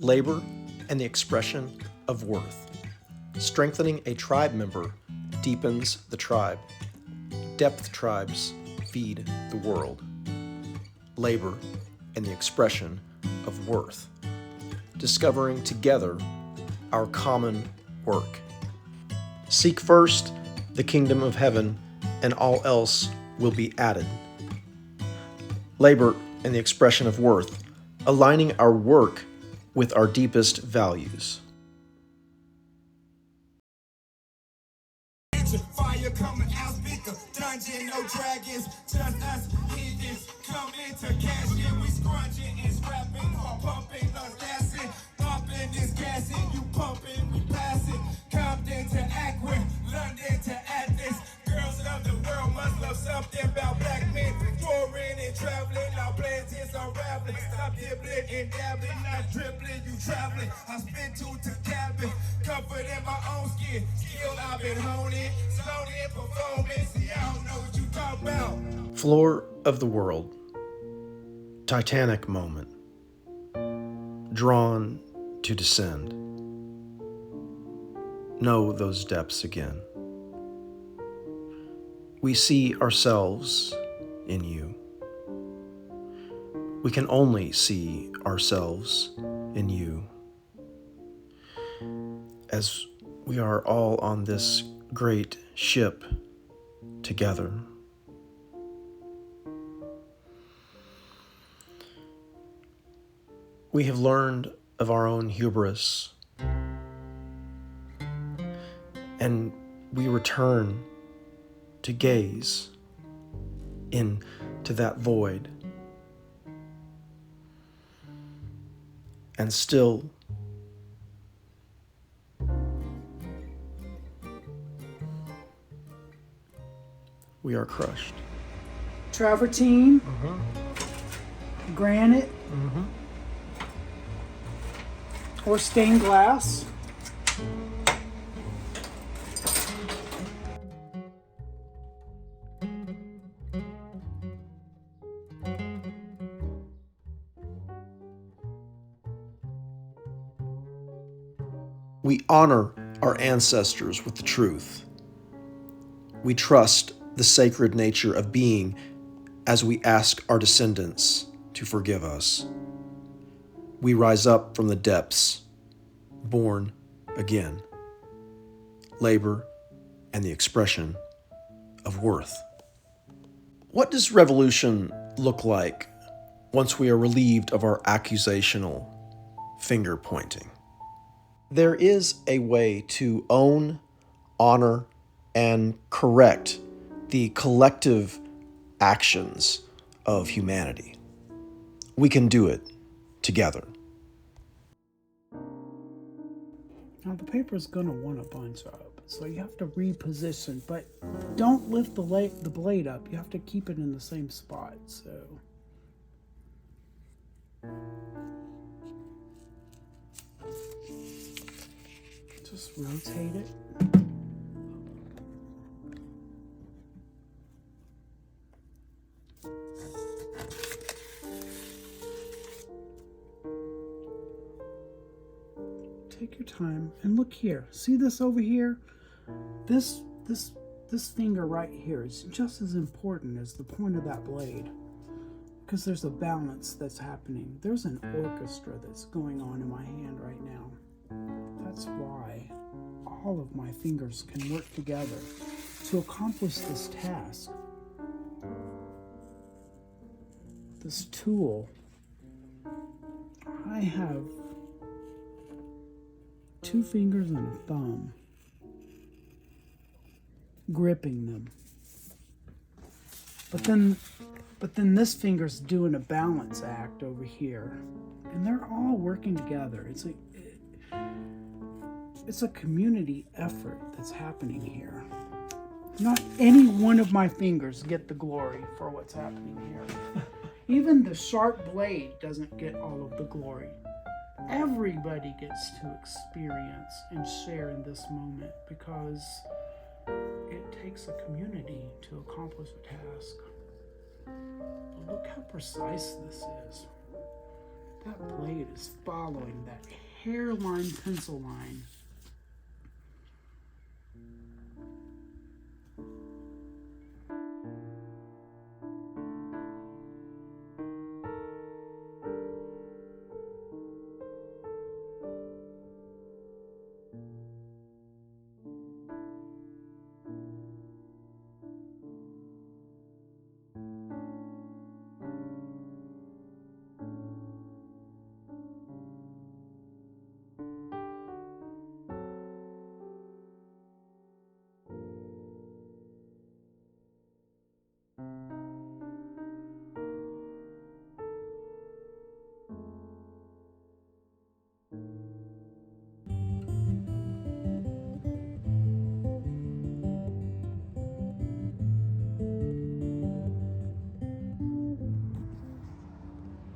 labor, and the expression of worth. Strengthening a tribe member deepens the tribe. Depth tribes feed the world. Labor and the expression of worth. Discovering together our common work. Seek first the kingdom of heaven, and all else will be added. Labor and the expression of worth, aligning our work with our deepest values. Fire coming out, speaker, dungeon, no dragons, just us heathens, come into cash, and we scrunching and scrapping, pumping, us gassing, pumping is gassing, you pumping, we passing, Compton to Akron, London to Athens, girls of the world must love something about black men, touring and traveling, our plans is unraveling, stop dibbling and dabbling, not dribbling, you traveling, I spin to cabin, comfort in my own skin, skill I've been honing, slowly in performance, see I don't know what you talk about. Floor of the world. Titanic moment. Drawn to descend. Know those depths again. We see ourselves in you. We can only see ourselves in you. As we are all on this great ship together. We have learned of our own hubris, and we return to gaze into that void. And still, we are crushed. Travertine, granite, or stained glass. We honor our ancestors with the truth. We trust the sacred nature of being as we ask our descendants to forgive us. We rise up from the depths, born again. Labor and the expression of worth. What does revolution look like once we are relieved of our accusational finger pointing? There is a way to own, honor, and correct the collective actions of humanity. We can do it together. Now the paper is going to want to bunch up, so you have to reposition, but don't lift the blade up. You have to keep it in the same spot. So just rotate it. Take your time and look here. See this over here? This finger right here is just as important as the point of that blade, because there's a balance that's happening. There's an orchestra that's going on in my hand right now. That's why all of my fingers can work together to accomplish this task. This tool, I have 2 fingers and a thumb gripping them. But then this finger's doing a balance act over here. And they're all working together. It's a community effort that's happening here. Not any one of my fingers get the glory for what's happening here. Even the sharp blade doesn't get all of the glory. Everybody gets to experience and share in this moment, because it takes a community to accomplish a task. But look how precise this is. That blade is following that hairline pencil line.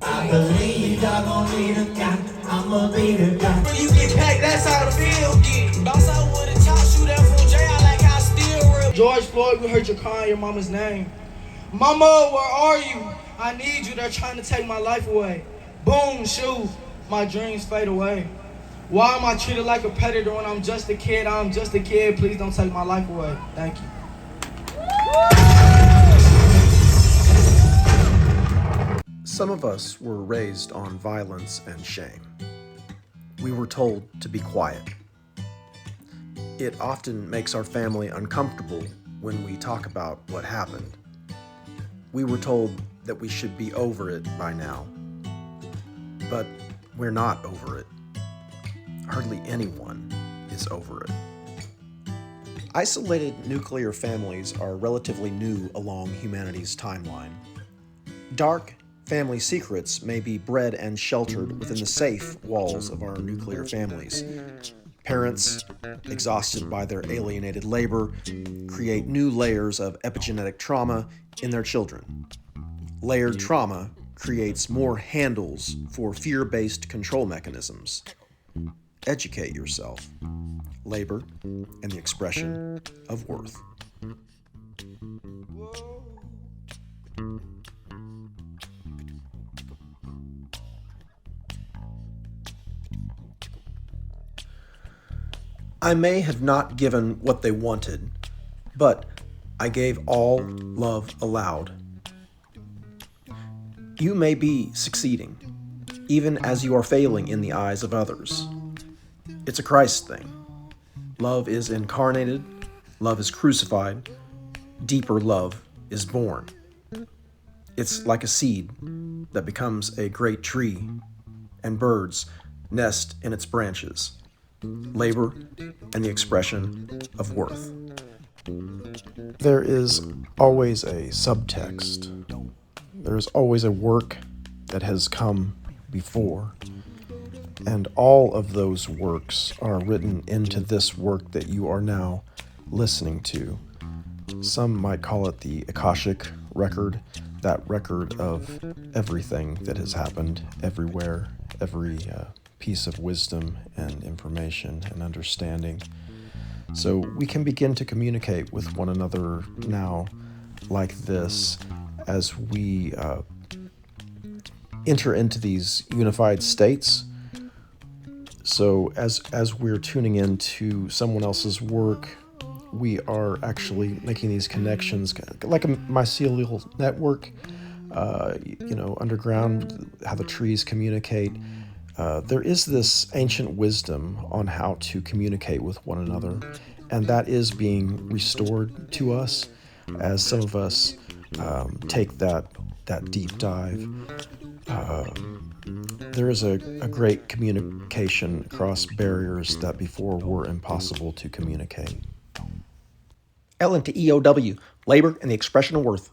I believe y'all gon' be the guy. I'ma be the guy. When you get packed, that's how the field get. Bounce out with a top shooter from J. I like how still real. George Floyd, we heard you crying your mama's name. Mama, where are you? I need you. They're trying to take my life away. Boom, shoot. My dreams fade away. Why am I treated like a predator when I'm just a kid? I'm just a kid. Please don't take my life away. Thank you. Some of us were raised on violence and shame. We were told to be quiet. It often makes our family uncomfortable when we talk about what happened. We were told that we should be over it by now. But we're not over it. Hardly anyone is over it. Isolated nuclear families are relatively new along humanity's timeline. Dark family secrets may be bred and sheltered within the safe walls of our nuclear families. Parents, exhausted by their alienated labor, create new layers of epigenetic trauma in their children. Layered trauma creates more handles for fear-based control mechanisms. Educate yourself. Labor and the expression of worth. I may have not given what they wanted, but I gave all love allowed. You may be succeeding, even as you are failing in the eyes of others. It's a Christ thing. Love is incarnated, love is crucified, deeper love is born. It's like a seed that becomes a great tree, and birds nest in its branches. Labor and the expression of worth. There is always a subtext. There is always a work that has come before. And all of those works are written into this work that you are now listening to. Some might call it the Akashic record, that record of everything that has happened everywhere, every piece of wisdom and information and understanding. So we can begin to communicate with one another now like this as we enter into these unified states. So as we're tuning into someone else's work, we are actually making these connections like a mycelial network, underground, how the trees communicate. There is this ancient wisdom on how to communicate with one another, and that is being restored to us as some of us take that deep dive. There is a great communication across barriers that before were impossible to communicate. L into EOW, labor and the expression of worth.